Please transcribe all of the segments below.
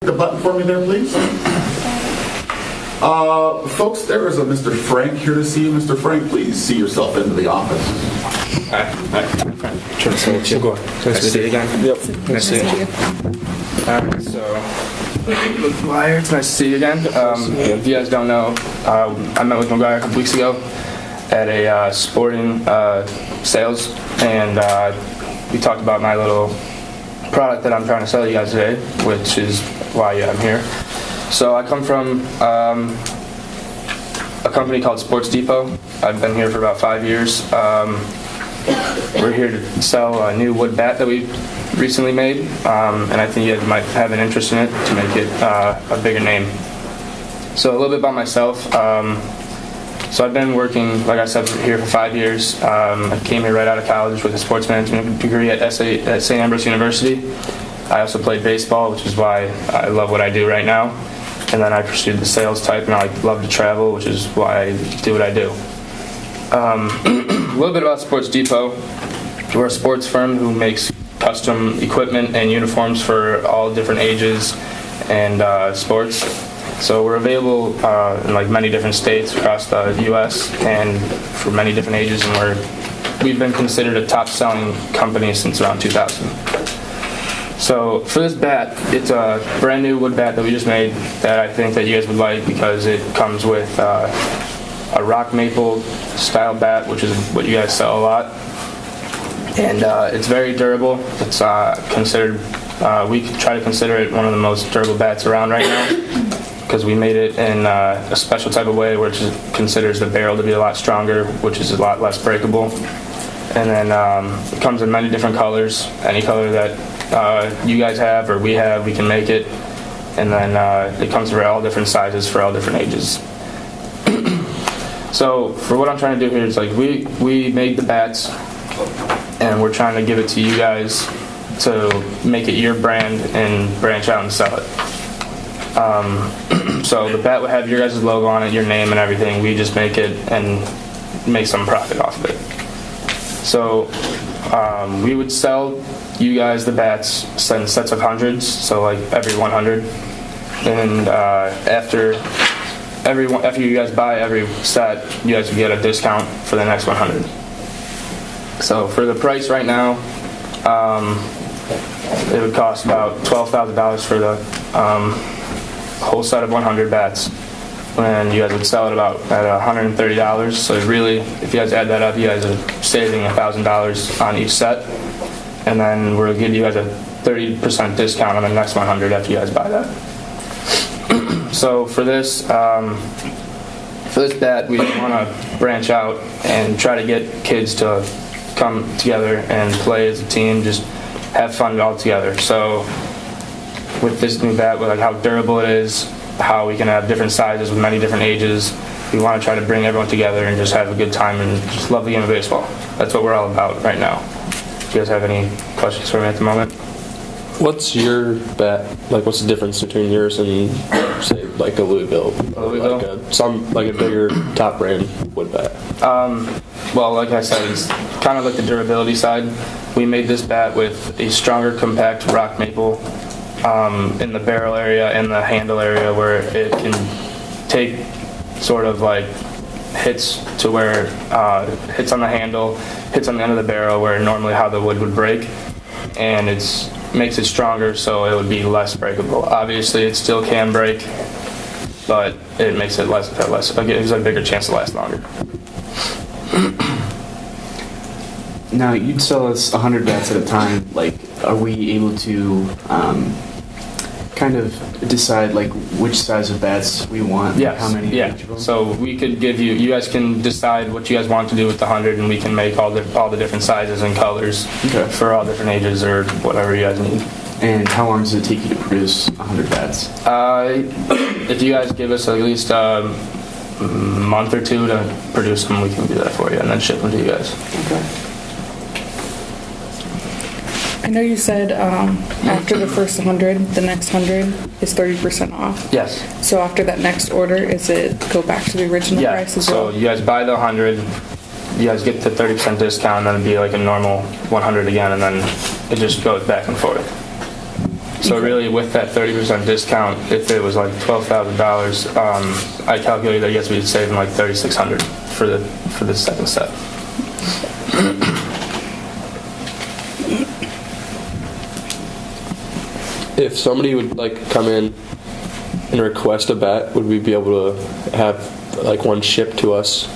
The button for me there, please. Folks, there is a Mr. Frank here to see you. Mr. Frank, please see yourself into the office. Hi. Nice to meet you. Nice to see you again. Yep. Nice to meet you. Alright, so McGuire, it's nice to see you again. If you guys don't know, I met with McGuire a couple weeks ago at a sporting sales, and we talked about my little product that I'm trying to sell you guys today, which is why I'm here. So I come from a company called Sports Depot. I've been here for about 5 years. We're here to sell a new wood bat that we recently made, and I think you guys might have an interest in it to make it a bigger name. So a little bit about myself. So I've been working, like I said, here for 5 years. I came here right out of college with a sports management degree at St. Ambrose University. I also played baseball, which is why I love what I do right now. And then I pursued the sales type, and I love to travel, which is why I do what I do. A little bit about Sports Depot. We're a sports firm who makes custom equipment and uniforms for all different ages and sports. So we're available in like many different states across the U.S. and for many different ages, and we've been considered a top-selling company since around 2000. So for this bat, it's a brand new wood bat that we just made that I think that you guys would like because it comes with a rock maple style bat, which is what you guys sell a lot, and it's very durable. It's considered, we try to consider it one of the most durable bats around right now, because we made it in a special type of way, which considers the barrel to be a lot stronger, which is a lot less breakable. And then it comes in many different colors. Any color that you guys have or we have, we can make it. And then it comes in all different sizes for all different ages. So for what I'm trying to do here is like we made the bats, and we're trying to give it to you guys to make it your brand and branch out and sell it. So the bat would have your guys' logo on it, your name and everything. We just make it and make some profit off of it. So we would sell you guys the bats in sets of hundreds, so like every 100. And after you guys buy every set, you guys would get a discount for the next 100. So for the price right now, it would cost about $12,000 for the whole set of 100 bats, and you guys would sell it about at $130. So really, if you guys add that up, you guys are saving $1,000 on each set, and then we'll give you guys a 30% discount on the next 100 after you guys buy that. So for this bat, we want to branch out and try to get kids to come together and play as a team, just have fun all together. So with this new bat, with like how durable it is, how we can have different sizes with many different ages, we want to try to bring everyone together and just have a good time and just love the game of baseball. That's what we're all about right now. Do you guys have any questions for me at the moment? What's your bat, like what's the difference between yours and say like a Louisville? Louisville? Like a bigger top brand wood bat? Well, like I said, it's kind of like the durability side. We made this bat with a stronger compact rock maple in the barrel area and the handle area, where it can take sort of like hits to where hits on the handle, hits on the end of the barrel where normally how the wood would break, and it makes it stronger so it would be less breakable. Obviously it still can break, but it makes it less it gives a bigger chance to last longer. Now, you'd sell us 100 bats at a time. Like, are we able to kind of decide like which size of bats we want? Yes. How many? Yeah. Each of them? So we could give you. You guys can decide what you guys want to do with the 100, and we can make all the different sizes and colors for all different ages or whatever you guys need. And how long does it take you to produce 100 bats? If you guys give us at least a month or two to produce them, we can do that for you and then ship them to you guys. Okay. I know you said after the first 100, the next 100 is 30% off. Yes. So after that next order, is it go back to the original price as well? So you guys buy the 100, you guys get the 30% discount, and then it'd be like a normal 100 again, and then it just goes back and forth. So really, with that 30% discount, if it was like $12,000, I calculated that I guess we'd save like $3,600 for the second set. If somebody would like come in and request a bat, would we be able to have like one shipped to us?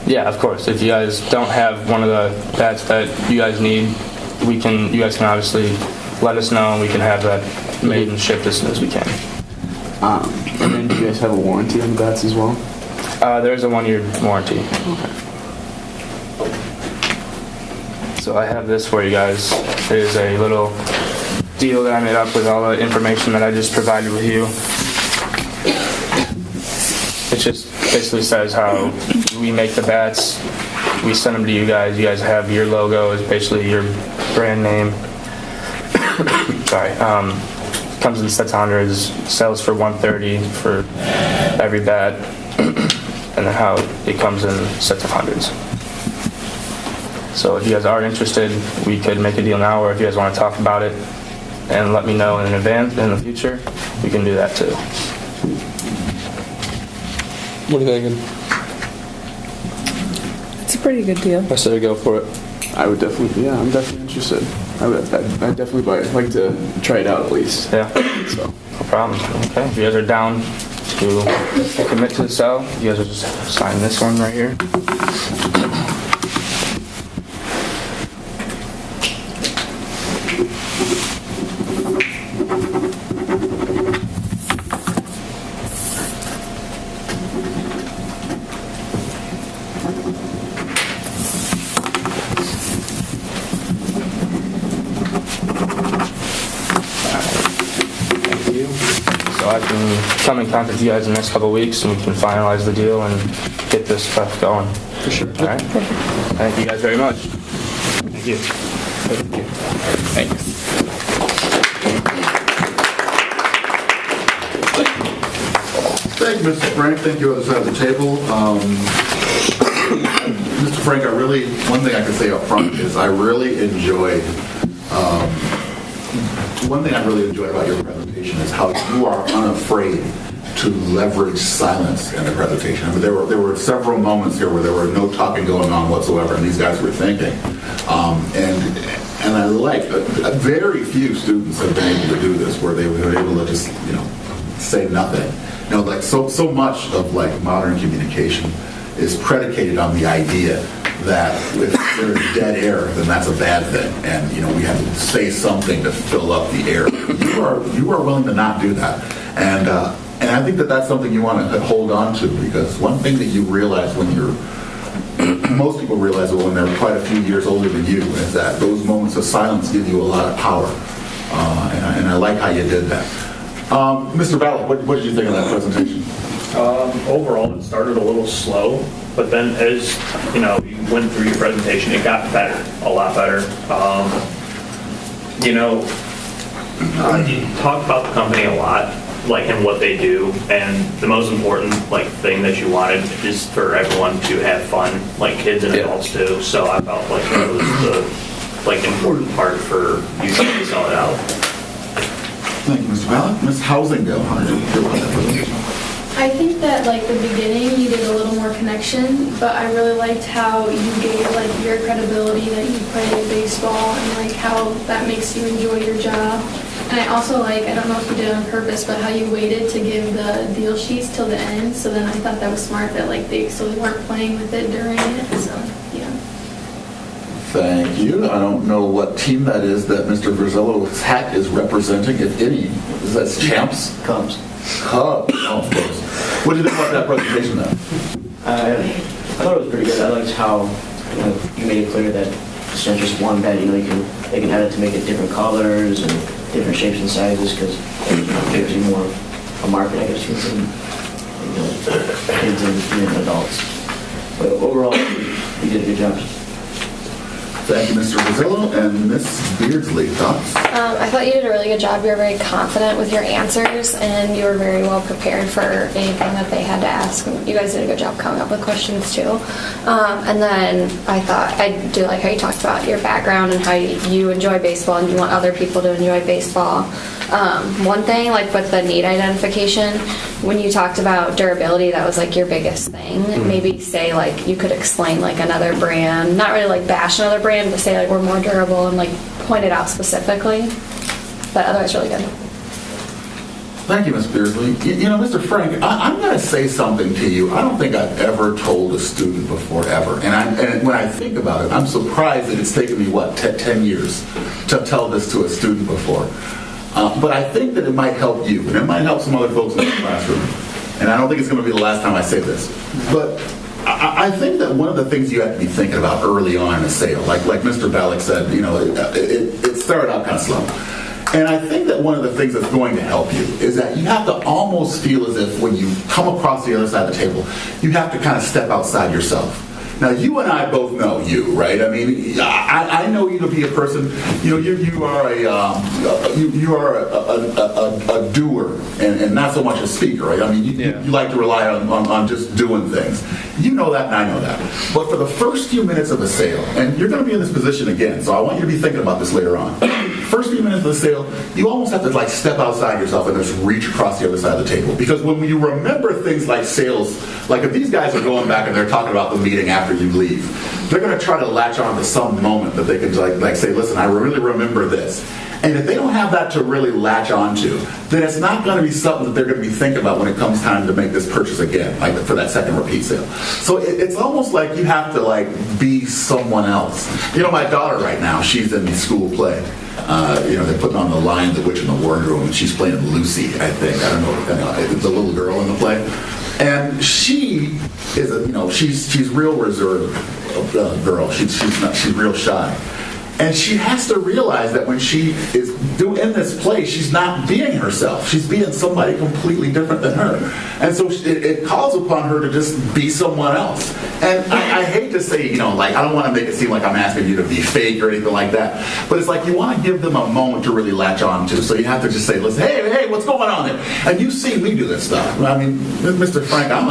Yeah, of course. If you guys don't have one of the bats that you guys need, you guys can obviously let us know, and we can have that made and shipped as soon as we can. And then do you guys have a warranty on the bats as well? There's a 1-year warranty. So I have this for you guys. It is a little deal that I made up with all the information that I just provided with you. It just basically says how we make the bats, we send them to you guys have your logo is basically your brand name. Sorry. Comes in sets of hundreds, sells for $130 for every bat, and then how it comes in sets of hundreds. So if you guys are interested, we could make a deal now, or if you guys want to talk about it and let me know in advance in the future, we can do that too. What are you thinking? It's a pretty good deal. I say go for it. I would definitely, yeah, I'm definitely interested. I'd definitely buy it. I'd like to try it out at least. Yeah, So, no problem. Okay, if you guys are down to commit to the sale, you guys will just sign this one right here. Thank you. So I can come and contact you guys in the next couple of weeks, and we can finalize the deal and get this stuff going. For sure. All right. Thank you guys very much. Thank you. Thank you. Thanks. Thank you, Mr. Frank. Thank you, other side of the table. Mr. Frank, one thing I can say up front is I really enjoyed, one thing I really enjoyed about your presentation is how you are unafraid to leverage silence in the presentation. I mean, there were several moments here where there were no talking going on whatsoever, and these guys were thinking. And I like, very few students have been able to do this, where they were able to just, say nothing. Like so much of like modern communication is predicated on the idea that if there's dead air, then that's a bad thing, and we have to say something to fill up the air. You are willing to not do that, and I think that that's something you want to hold on to, because one thing that you realize most people realize it when they're quite a few years older than you, is that those moments of silence give you a lot of power, and I like how you did that. Mr. Ballard, what did you think of that presentation? Overall, it started a little slow, but then as you went through your presentation, it got better, a lot better. You talked about the company a lot, and what they do, and the most important thing that you wanted is for everyone to have fun, kids and adults too. So I felt like that was the important part for you to sell it out. Thank you, Mr. Ballard. Ms. Housingdale, how did you feel about that presentation? I think that the beginning you did a little more connection, but I really liked how you gave your credibility that you play baseball, and how that makes you enjoy your job. And I also I don't know if you did it on purpose, but how you waited to give the deal sheets till the end. So then I thought that was smart that they weren't playing with it during it. So yeah. Thank you. I don't know what team that is that Mr. Verzillo's hat is representing, if any. Is that Champs? Cubs. Cubs, oh, of course. What did you think about that presentation then? I thought it was pretty good. I liked how you made it clear that it's not just one bat. They can edit to make it different colors and different shapes and sizes, because it gives you more of a market, I guess, for kids and adults. But overall, you did a good job. Thank you, Mr. Verzillo. And Ms. Beardsley, thoughts? I thought you did a really good job. You were very confident with your answers, and you were very well prepared for anything that they had to ask. You guys did a good job coming up with questions too. And then I do like how you talked about your background and how you enjoy baseball and you want other people to enjoy baseball. One thing, like with the need identification, when you talked about durability, that was like your biggest thing. Maybe say like you could explain like another brand, not really like bash another brand, but say like we're more durable and like point it out specifically. But otherwise, really good. Thank you, Ms. Beardsley. You know, Mr. Frank, I'm going to say something to you. I don't think I've ever told a student before, ever. And when I think about it, I'm surprised that it's taken me, 10 years to tell this to a student before. But I think that it might help you, and it might help some other folks in the classroom. And I don't think it's going to be the last time I say this. But I think that one of the things you have to be thinking about early on in a sale, like Mr. Ballack said, you know, it started out kind of slow. And I think that one of the things that's going to help you is that you have to almost feel as if when you come across the other side of the table, you have to kind of step outside yourself. Now, you and I both know you, right? I mean, I know you to be a person. You know, you are a doer and not so much a speaker, right? I mean, you like to rely on just doing things. You know that, and I know that. But for the first few minutes of a sale, and you're going to be in this position again, so I want you to be thinking about this later on. First few minutes of the sale, you almost have to like step outside yourself and just reach across the other side of the table. Because when you remember things like sales, like if these guys are going back and they're talking about the meeting after you leave, they're going to try to latch on to some moment that they can like say, listen, I really remember this. And if they don't have that to really latch onto, then it's not going to be something that they're going to be thinking about when it comes time to make this purchase again, like for that second repeat sale. So it's almost like you have to like be someone else. You know, my daughter right now, she's in the school play. You know, they're putting on The Lion, the Witch, and the Wardrobe, and she's playing Lucy, I think. I don't know, the little girl in the play. And she is, she's real reserved girl. She's real shy. And she has to realize that when she is in this play, she's not being herself. She's being somebody completely different than her. And so it calls upon her to just be someone else. And I hate to say, like, I don't want to make it seem like I'm asking you to be fake or anything like that. But it's like you want to give them a moment to really latch on to. So you have to just say, listen, hey, what's going on there? And you see me do this stuff. I mean, Mr. Frank, I'm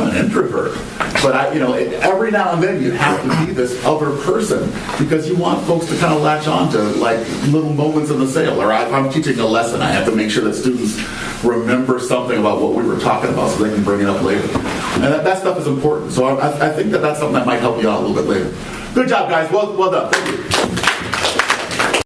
an introvert. But every now and then you have to be this other person because you want folks to kind of latch on to like little moments in the sale. Or if I'm teaching a lesson, I have to make sure that students remember something about what we were talking about so they can bring it up later. And that stuff is important. So I think that's something that might help you out a little bit later. Good job, guys. Well done. Thank you.